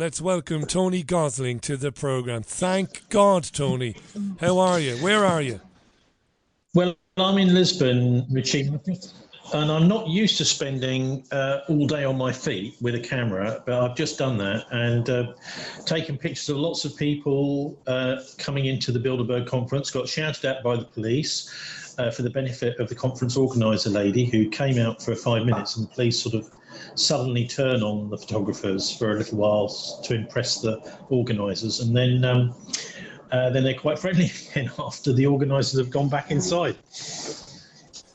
Let's welcome Tony Gosling to the programme. Thank God, Tony. How are you? Where are you? Well, I'm in Lisbon, Richie, and I'm not used to spending all day on my feet with a camera, but I've just done that and taken pictures of lots of people coming into the Bilderberg Conference, got shouted at by the police for the benefit of the conference organiser lady who came out for 5 minutes, and the police sort of suddenly turn on the photographers for a little while to impress the organisers, and then they're quite friendly again after the organisers have gone back inside.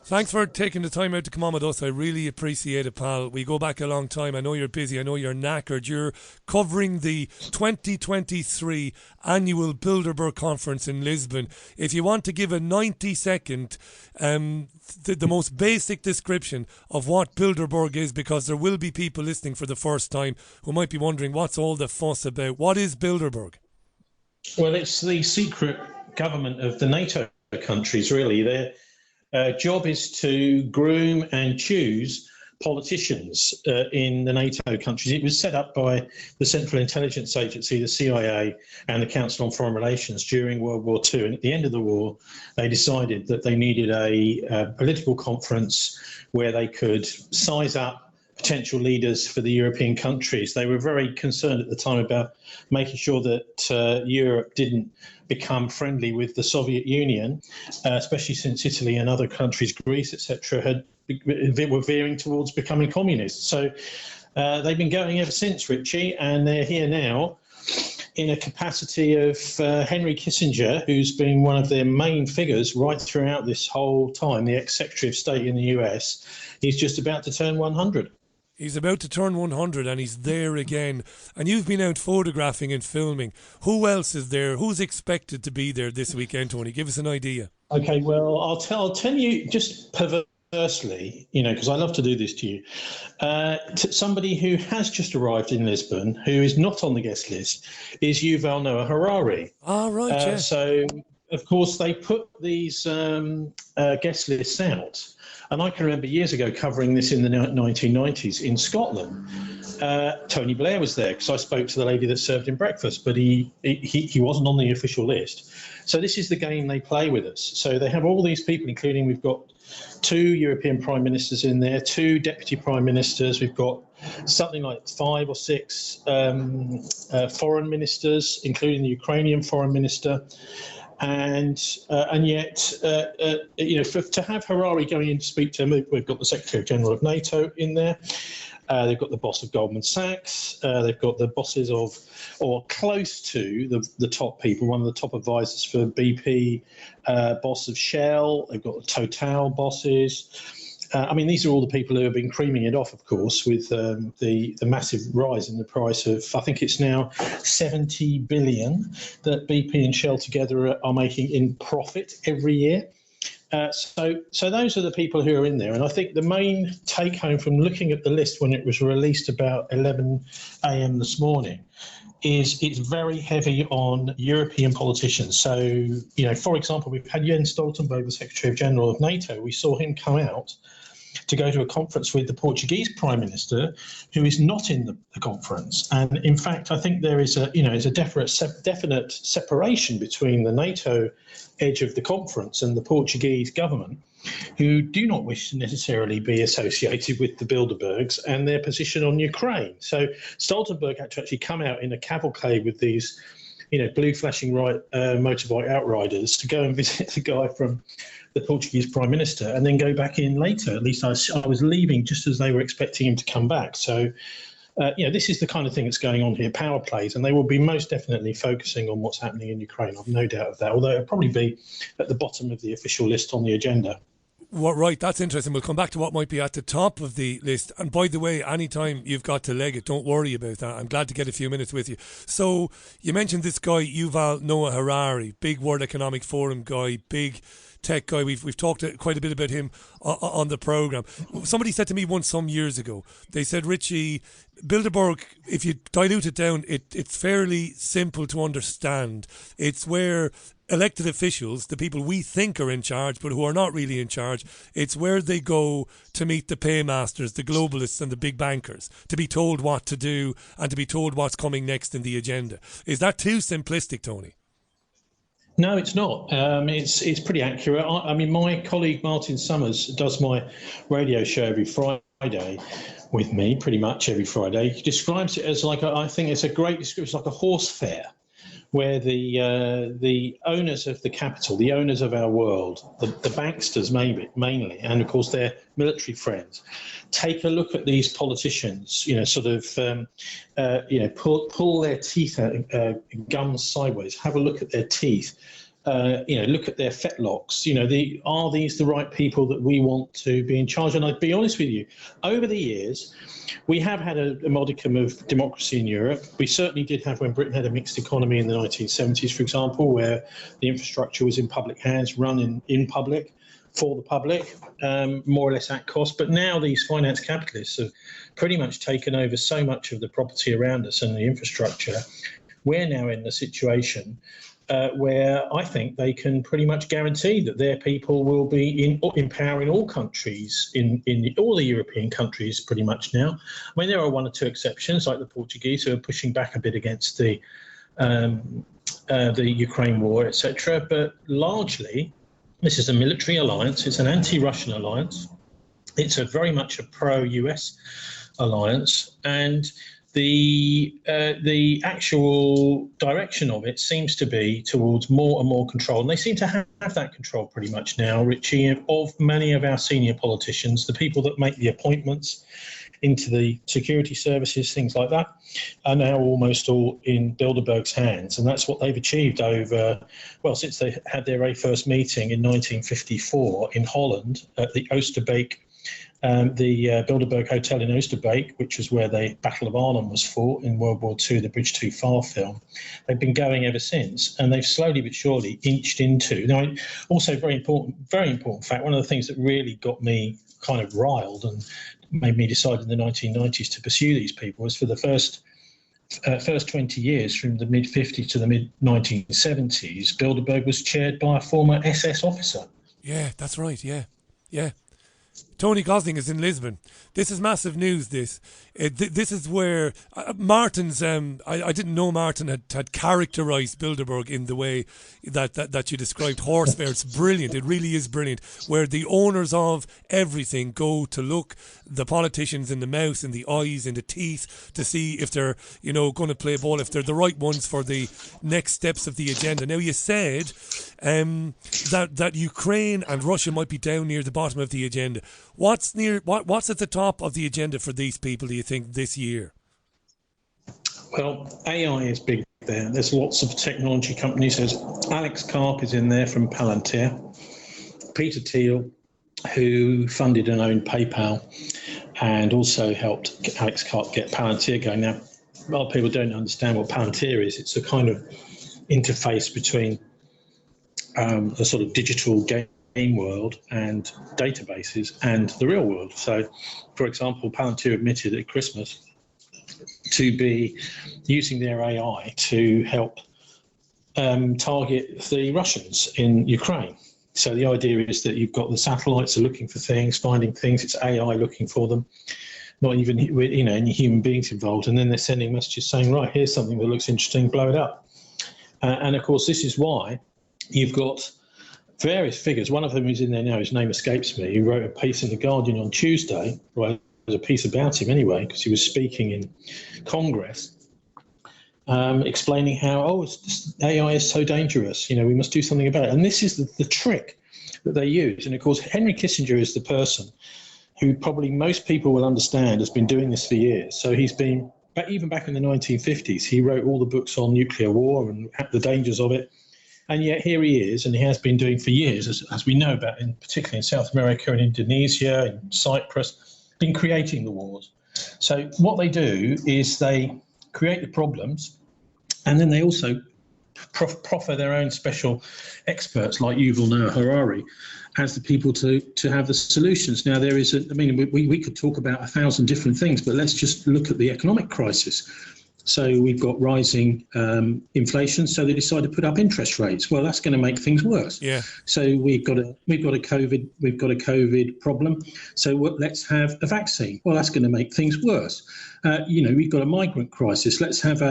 Thanks for taking the time out to come on with us. I really appreciate it, pal. We go back a long time. I know you're busy. I know you're knackered. You're covering the 2023 annual Bilderberg Conference in Lisbon. If you want to give a 90-second, the most basic description of what Bilderberg is, because there will be people listening for the first time who might be wondering what's all the fuss about. What is Bilderberg? Well, it's the secret government of the NATO countries, really. Their job is to groom and choose politicians in the NATO countries. It was set up by the Central Intelligence Agency, the CIA, and the Council on Foreign Relations during World War II. And at the end of the war, they decided that they needed a political conference where they could size up potential leaders for the European countries. They were very concerned at the time about making sure that Europe didn't become friendly with the Soviet Union, especially since Italy and other countries, Greece, etc., were veering towards becoming communist. So they've been going ever since, Richie, and they're here now in a capacity of Henry Kissinger, who's been one of their main figures right throughout this whole time, the ex-Secretary of State in the US. He's just about to turn 100. He's about to turn 100 and he's there again. And you've been out photographing and filming. Who else is there? Who's expected to be there this weekend, Tony? Give us an idea. Okay, well, I'll tell you just perversely, because I love to do this to you. Somebody who has just arrived in Lisbon, who is not on the guest list, is Yuval Noah Harari. Ah, right, yeah. So, of course, they put these guest lists out. And I can remember years ago covering this in the 1990s in Scotland. Tony Blair was there because I spoke to the lady that served him breakfast, but he wasn't on the official list. So this is the game they play with us. So they have all these people, including we've got 2 European prime ministers in there, 2 deputy prime ministers. We've got something like 5 or 6 foreign ministers, including the Ukrainian foreign minister. And yet, to have Harari going in to speak to him, we've got the Secretary General of NATO in there. They've got the boss of Goldman Sachs. They've got the bosses of, or close to, the top people, one of the top advisors for BP, boss of Shell. They've got the Total bosses. These are all the people who have been creaming it off, of course, with the massive rise in the price of, I think it's now 70 billion that BP and Shell together are making in profit every year. So those are the people who are in there. And I think the main take home from looking at the list when it was released about 11 a.m. this morning is it's very heavy on European politicians. So, for example, we've had Jens Stoltenberg, the Secretary General of NATO. We saw him come out to go to a conference with the Portuguese Prime Minister, who is not in the conference. And in fact, I think there is a definite separation between the NATO edge of the conference and the Portuguese government, who do not wish to necessarily be associated with the Bilderbergs and their position on Ukraine. So Stoltenberg had to actually come out in a cavalcade with these, blue flashing motorbike outriders to go and visit the guy from the Portuguese Prime Minister and then go back in later. At least I was leaving just as they were expecting him to come back. So, this is the kind of thing that's going on here, power plays, and they will be most definitely focusing on what's happening in Ukraine. I've no doubt of that, although it'll probably be at the bottom of the official list on the agenda. Well, right, that's interesting. We'll come back to what might be at the top of the list. And by the way, anytime you've got to leg it, don't worry about that. I'm glad to get a few minutes with you. So you mentioned this guy, Yuval Noah Harari, big World Economic Forum guy, big tech guy. We've talked quite a bit about him on the programme. Somebody said to me once some years ago, they said, Richie, Bilderberg, if you dilute it down, it's fairly simple to understand. It's where elected officials, the people we think are in charge but who are not really in charge, it's where they go to meet the paymasters, the globalists and the big bankers, to be told what to do and to be told what's coming next in the agenda. Is that too simplistic, Tony? No, it's not. It's pretty accurate. I mean, my colleague Martin Summers does my radio show every Friday with me, pretty much every Friday. He describes it as I think it's a great description, like a horse fair, where the owners of the capital, the owners of our world, the banksters mainly, and of course their military friends, take a look at these politicians, pull their teeth out, gums sideways, have a look at their teeth, look at their fetlocks. Are these the right people that we want to be in charge? And I'd be honest with you, over the years, we have had a modicum of democracy in Europe. We certainly did have when Britain had a mixed economy in the 1970s, for example, where the infrastructure was in public hands, run in public, for the public, more or less at cost. But now these finance capitalists have pretty much taken over so much of the property around us and the infrastructure. We're now in the situation where I think they can pretty much guarantee that their people will be in power in all countries, in all the European countries pretty much now. I mean, there are one or two exceptions, like the Portuguese, who are pushing back a bit against the Ukraine war, etc. But largely, this is a military alliance. It's an anti-Russian alliance. It's very much a pro-US alliance, and the actual direction of it seems to be towards more and more control. And they seem to have that control pretty much now, Richie, of many of our senior politicians, the people that make the appointments into the security services, things like that, are now almost all in Bilderberg's hands. And that's what they've achieved since they had their very first meeting in 1954 in Holland at the Oosterbeek, the Bilderberg Hotel in Oosterbeek, which was where the Battle of Arnhem was fought in World War II, the Bridge Too Far film. They've been going ever since, and they've slowly but surely inched into. Now, also very important fact, one of the things that really got me kind of riled and made me decide in the 1990s to pursue these people was for the first 20 years, from the mid-50s to the mid-1970s, Bilderberg was chaired by a former SS officer. Yeah, that's right, yeah. Tony Gosling is in Lisbon. This is massive news, this. This is where Martin's... I didn't know Martin had characterised Bilderberg in the way that you described. Horse fair. It's brilliant. It really is brilliant. Where the owners of everything go to look the politicians in the mouth, in the eyes, in the teeth, to see if they're, going to play ball, if they're the right ones for the next steps of the agenda. Now, you said that Ukraine and Russia might be down near the bottom of the agenda. What's at the top of the agenda for these people, do you think, this year? Well, AI is big there. There's lots of technology companies. There's Alex Karp is in there from Palantir. Peter Thiel, who funded and owned PayPal and also helped Alex Karp get Palantir going. Now, a lot of people don't understand what Palantir is. It's a kind of interface between a sort of digital game world and databases and the real world. So, for example, Palantir admitted at Christmas to be using their AI to help target the Russians in Ukraine. So the idea is that you've got the satellites are looking for things, finding things, it's AI looking for them, not even any human beings involved, and then they're sending messages saying, right, here's something that looks interesting, blow it up. And of course, this is why you've got various figures. One of them is in there now, his name escapes me. He wrote a piece in The Guardian on Tuesday. Well, there's a piece about him anyway, because he was speaking in Congress, explaining how, AI is so dangerous, we must do something about it. And this is the trick that they use. And of course, Henry Kissinger is the person who probably most people will understand has been doing this for years. So he's been, even back in the 1950s, he wrote all the books on nuclear war and the dangers of it. And yet here he is, and he has been doing for years, as we know about, particularly in South America and Indonesia and Cyprus, been creating the wars. So what they do is they create the problems, and then they also proffer their own special experts like Yuval Noah Harari as the people to have the solutions. Now, there is we could talk about 1,000 different things, but let's just look at the economic crisis. So we've got rising inflation. So they decide to put up interest rates. Well, that's going to make things worse. Yeah. So we've got a COVID problem. So let's have a vaccine. Well, that's going to make things worse. We've got a migrant crisis. Let's have put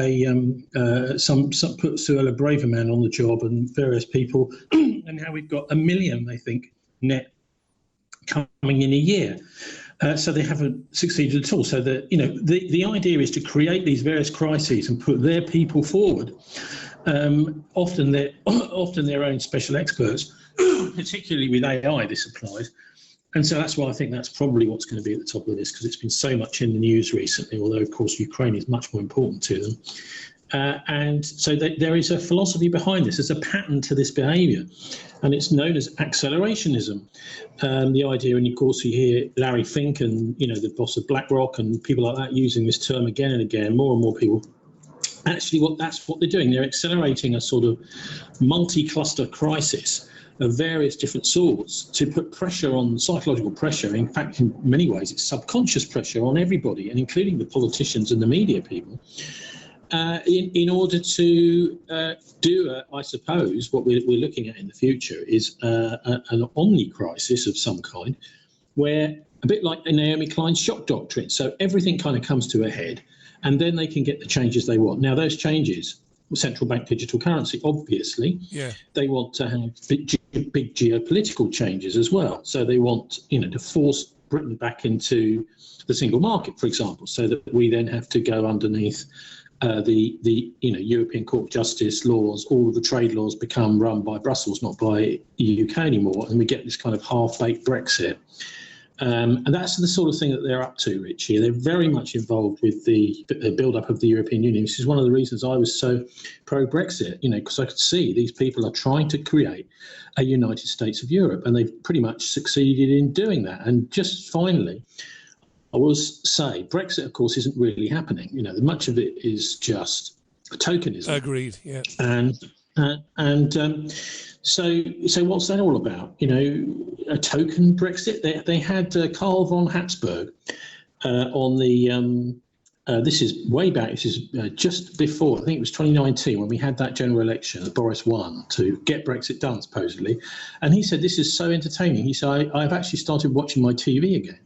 Suella Braverman on the job and various people. And now we've got 1 million, they think, net coming in a year. So they haven't succeeded at all. So the idea is to create these various crises and put their people forward, often their own special experts, particularly with AI. This applies, and so that's why I think that's probably what's going to be at the top of this, because it's been so much in the news recently. Although of course Ukraine is much more important to them. And so there is a philosophy behind this. There's a pattern to this behaviour, and it's known as accelerationism. The idea, and of course you hear Larry Fink and the boss of BlackRock and people like that using this term again and again. More and more people. Actually, that's what they're doing. They're accelerating a sort of multi-cluster crisis of various different sorts to put pressure on, psychological pressure. In fact, in many ways, it's subconscious pressure on everybody, and including the politicians and the media people. In order to do, I suppose, what we're looking at in the future is an omni-crisis of some kind, where a bit like Naomi Klein's shock doctrine. So everything kind of comes to a head, and then they can get the changes they want. Now, those changes, central bank digital currency, obviously, they want to have big geopolitical changes as well. So they want, to force Britain back into the single market, for example, so that we then have to go underneath the European Court of Justice laws. All of the trade laws become run by Brussels, not by UK anymore, and we get this kind of half-baked Brexit. And that's the sort of thing that they're up to, Richie. They're very much involved with the build-up of the European Union. This is one of the reasons I was so pro-Brexit, because I could see these people are trying to create a United States of Europe, and they've pretty much succeeded in doing that. And just finally, I will say, Brexit, of course, isn't really happening. Much of it is just tokenism. Agreed. Yeah. So what's that all about? A token Brexit. They had Karl von Habsburg on the. This is way back. This is just before. I think it was 2019 when we had that general election that Boris won to get Brexit done, supposedly. And he said, "This is so entertaining." He said, "I've actually started watching my TV again,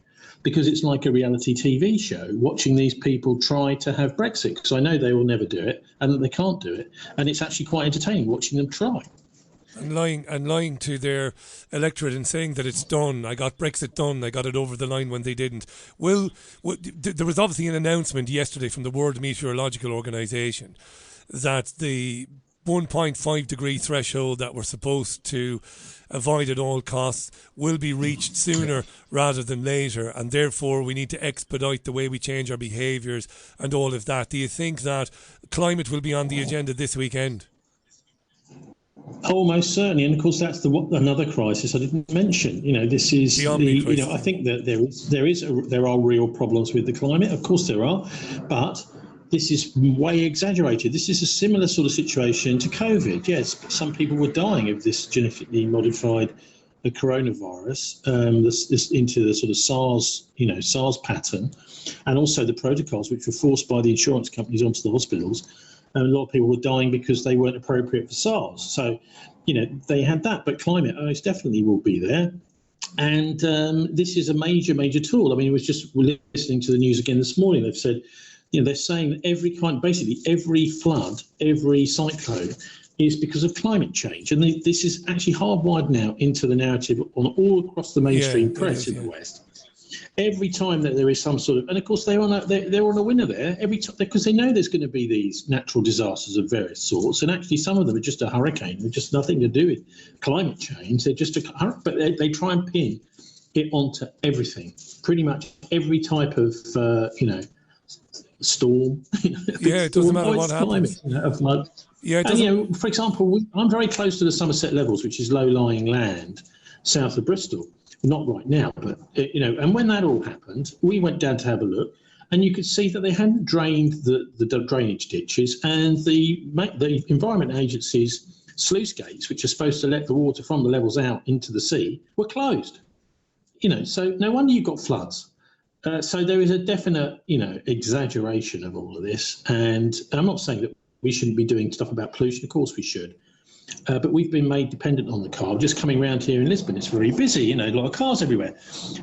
because it's like a reality TV show, watching these people try to have Brexit, because I know they will never do it and that they can't do it. And it's actually quite entertaining watching them try." And lying to their electorate and saying that it's done. I got Brexit done. I got it over the line when they didn't. There was obviously an announcement yesterday from the World Meteorological Organization that the 1.5 degree threshold that we're supposed to avoid at all costs will be reached sooner rather than later, and therefore we need to expedite the way we change our behaviours and all of that. Do you think that climate will be on the agenda this weekend? Oh, most certainly, and of course that's another crisis I didn't mention. This is the I think that there are real problems with the climate. Of course there are, but this is way exaggerated. This is a similar sort of situation to COVID. Yes, some people were dying of this genetically modified coronavirus, this into the sort of SARS pattern, and also the protocols which were forced by the insurance companies onto the hospitals. And a lot of people were dying because they weren't appropriate for SARS. So, they had that, but climate most definitely will be there. And this is a major, major tool. I mean, we're listening to the news again this morning. They've said, they're saying that basically every flood, every cyclone is because of climate change. And this is actually hardwired now into the narrative on all across the mainstream press in the West. Every time that there is some sort of, and of course they're on a winner there every time, because they know there's going to be these natural disasters of various sorts, and actually some of them are just a hurricane. They're just nothing to do with climate change. They're just but they try and pin it onto everything, pretty much every type of storm. It doesn't matter what happens. A flood. Yeah, and for example, I'm very close to the Somerset Levels, which is low-lying land south of Bristol. Not right now, but, and when that all happened, we went down to have a look, and you could see that they hadn't drained the drainage ditches, and the Environment Agency's sluice gates, which are supposed to let the water from the levels out into the sea, were closed. So no wonder you've got floods. So there is a definite, exaggeration of all of this. And I'm not saying that we shouldn't be doing stuff about pollution. Of course we should. But we've been made dependent on the car. Just coming around here in Lisbon, it's very busy, a lot of cars everywhere.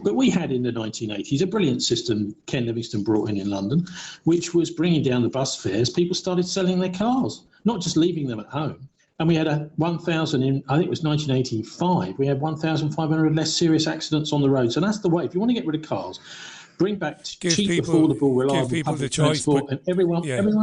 But we had in the 1980s a brilliant system Ken Livingstone brought in London, which was bringing down the bus fares. People started selling their cars, not just leaving them at home. And we had I think it was 1985, we had 1,500 less serious accidents on the road. So that's the way. If you want to get rid of cars, bring back cheap, affordable, reliable public transport, and everyone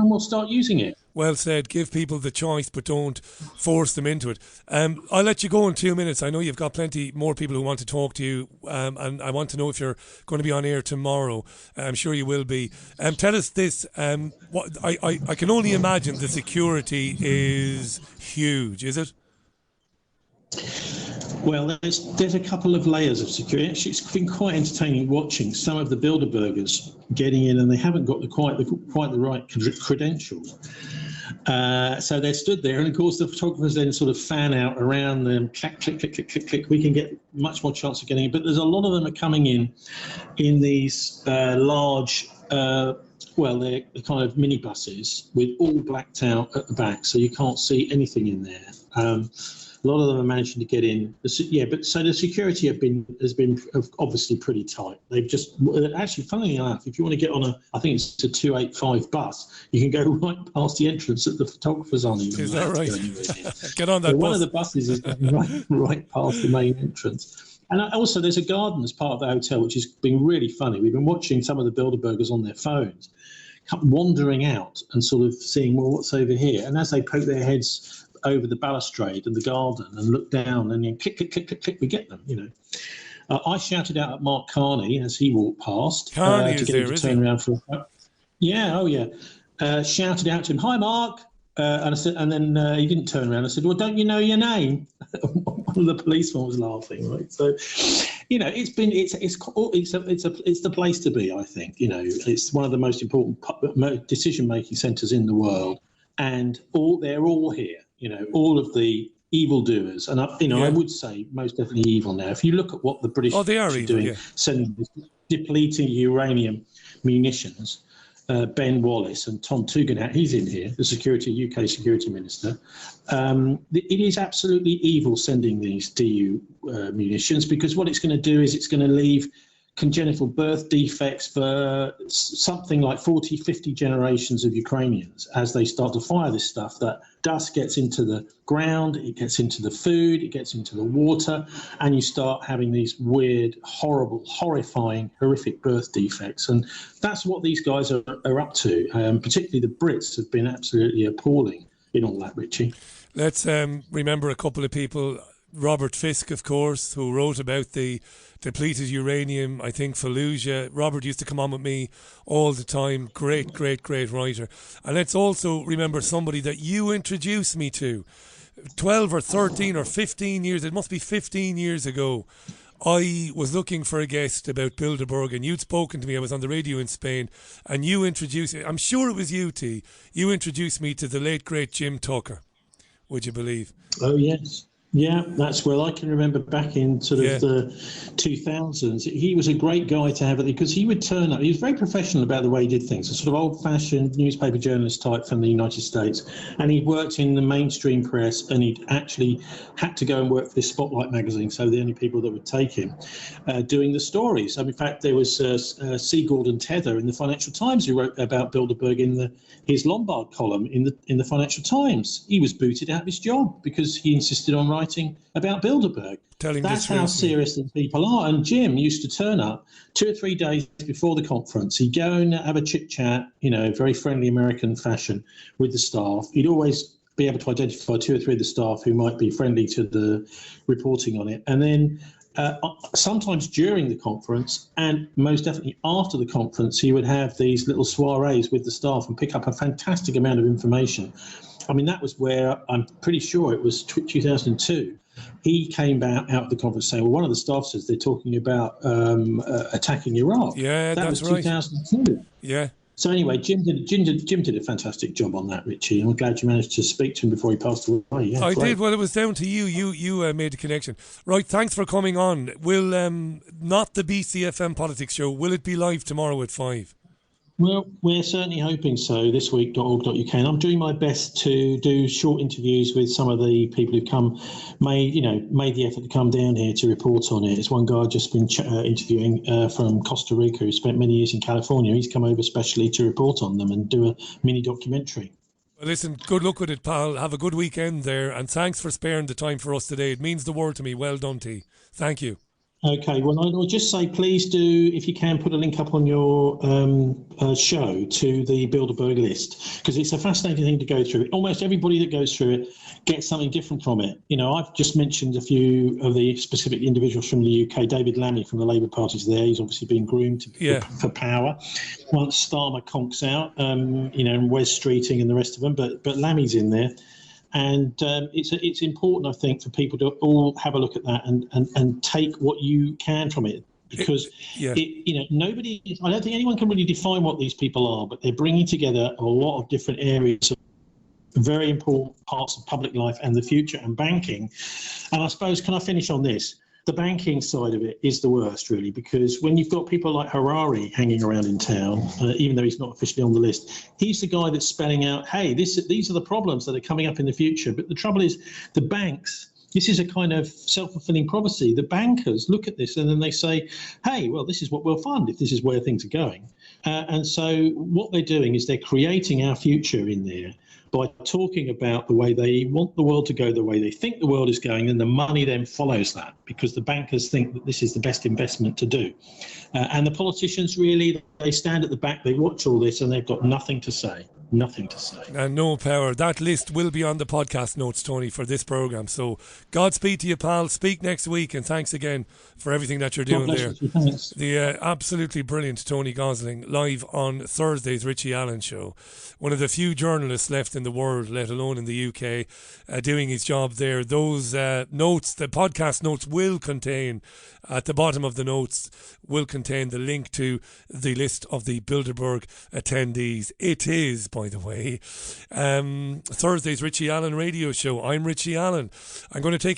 will start using it. Well said. Give people the choice, but don't force them into it. I'll let you go in 2 minutes. I know you've got plenty more people who want to talk to you, and I want to know if you're going to be on air tomorrow. I'm sure you will be. Tell us this. I can only imagine the security is huge, is it? Well, there's a couple of layers of security. Actually, it's been quite entertaining watching some of the Bilderbergers getting in, and they haven't got quite the right credentials. So they're stood there, and of course the photographers then sort of fan out around them, click, click, click, click, click, click. We can get much more chance of getting in, but there's a lot of them are coming in these large, they're kind of minibuses with all blacked out at the back, so you can't see anything in there. A lot of them are managing to get in. But so the security has been obviously pretty tight. They've just actually, funnily enough, if you want to get on I think it's a 285 bus, you can go right past the entrance that the photographers aren't even. Is that right? Get on that so bus. One of the buses is right past the main entrance. And also, there's a garden as part of the hotel, which has been really funny. We've been watching some of the Bilderbergers on their phones, wandering out and sort of seeing, well, what's over here? And as they poke their heads over the balustrade and the garden and look down and then click, click, click, click, click, we get them, I shouted out at Mark Carney as he walked past to get him to turn around for a shouted out to him, "Hi, Mark." And I said, and then he didn't turn around. I said, "Well, don't you know your name?" One of the policemen was laughing, right? So, it's the place to be. I think, it's one of the most important decision-making centres in the world, and they're all here. All of the evildoers, and I would say most definitely evil now. If you look at what the British are doing, sending depleting uranium munitions, Ben Wallace and Tom Tugendhat, he's in here, the UK Security Minister. It is absolutely evil sending these DU munitions, because what it's going to do is it's going to leave congenital birth defects for something like 40, 50 generations of Ukrainians as they start to fire this stuff. That dust gets into the ground, it gets into the food, it gets into the water, and you start having these weird, horrible, horrifying, horrific birth defects. And that's what these guys are up to. Particularly the Brits have been absolutely appalling in all that, Richie. Let's remember a couple of people. Robert Fisk, of course, who wrote about the depleted uranium, I think Fallujah. Robert used to come on with me all the time. Great, great, great writer. And let's also remember somebody that you introduced me to 12 or 13 or 15 years, it must be 15 years ago. I was looking for a guest about Bilderberg, and you'd spoken to me. I was on the radio in Spain, and you introduced, I'm sure it was you, T. You introduced me to the late, great Jim Tucker. Would you believe? Oh, yes. Yeah, that's well. I can remember back in sort of the 2000s. He was a great guy to have, because he would turn up. He was very professional about the way he did things, a sort of old-fashioned newspaper journalist type from the United States. And he worked in the mainstream press, and he'd actually had to go and work for this Spotlight magazine, so the only people that would take him doing the stories. In fact, there was C. Gordon Tether in the Financial Times who wrote about Bilderberg in his Lombard column in the Financial Times. He was booted out of his job because he insisted on writing about Bilderberg. That's how serious these people are. And Jim used to turn up 2 or 3 days before the conference. He'd go and have a chit chat, very friendly American fashion with the staff. He'd always be able to identify 2 or 3 of the staff who might be friendly to the reporting on it. And then sometimes during the conference, and most definitely after the conference, he would have these little soirees with the staff and pick up a fantastic amount of information. I mean, that was where I'm pretty sure it was 2002. He came out of the conference saying, well, one of the staff says they're talking about attacking Iraq. Yeah, that that's was 2002. Right. Yeah. So anyway, Jim did a fantastic job on that, Richie. I'm glad you managed to speak to him before he passed away. Yeah, I great. did. Well, it was down to you. You made the connection. Right, thanks for coming on. Will not the BCFM Politics Show, will it be live tomorrow at 5? Well, we're certainly hoping so, thisweek.org.uk. And I'm doing my best to do short interviews with some of the people who've made the effort to come down here to report on it. It's one guy I've just been interviewing from Costa Rica who spent many years in California. He's come over specially to report on them and do a mini documentary. Well, listen, good luck with it, pal. Have a good weekend there. And thanks for sparing the time for us today. It means the world to me. Well done, T. Thank you. Okay, well, I'll just say, please do, if you can, put a link up on your show to the Bilderberg list, because it's a fascinating thing to go through. Almost everybody that goes through it gets something different from it. You know, I've just mentioned a few of the specific individuals from the UK. David Lammy from the Labour Party's there. He's obviously been groomed for power. Once Starmer conks out, and Wes Streeting and the rest of them, but Lammy's in there. And it's important, I think, for people to all have a look at that and take what you can from it, because nobody. I don't think anyone can really define what these people are, but they're bringing together a lot of different areas of very important parts of public life and the future and banking. And I suppose, can I finish on this? The banking side of it is the worst, really, because when you've got people like Harari hanging around in town, even though he's not officially on the list, he's the guy that's spelling out, hey, these are the problems that are coming up in the future. But the trouble is, the banks, this is a kind of self-fulfilling prophecy. The bankers look at this and then they say, hey, well, this is what we'll fund if this is where things are going. And so what they're doing is they're creating our future in there by talking about the way they want the world to go, the way they think the world is going, and the money then follows that, because the bankers think that this is the best investment to do. And the politicians, really, they stand at the back, they watch all this, and they've got nothing to say. Nothing to say. And no power. That list will be on the podcast notes, Tony, for this programme. So Godspeed to you, pal. Speak next week, and thanks again for everything that you're doing there. Thanks. The absolutely brilliant Tony Gosling, live on Thursday's Richie Allen Show. One of the few journalists left in the world, let alone in the UK, doing his job there. Those notes, the podcast notes will contain, at the bottom of the notes, will contain the link to the list of the Bilderberg attendees. It is, by the way, Thursday's Richie Allen radio show. I'm Richie Allen. I'm going to take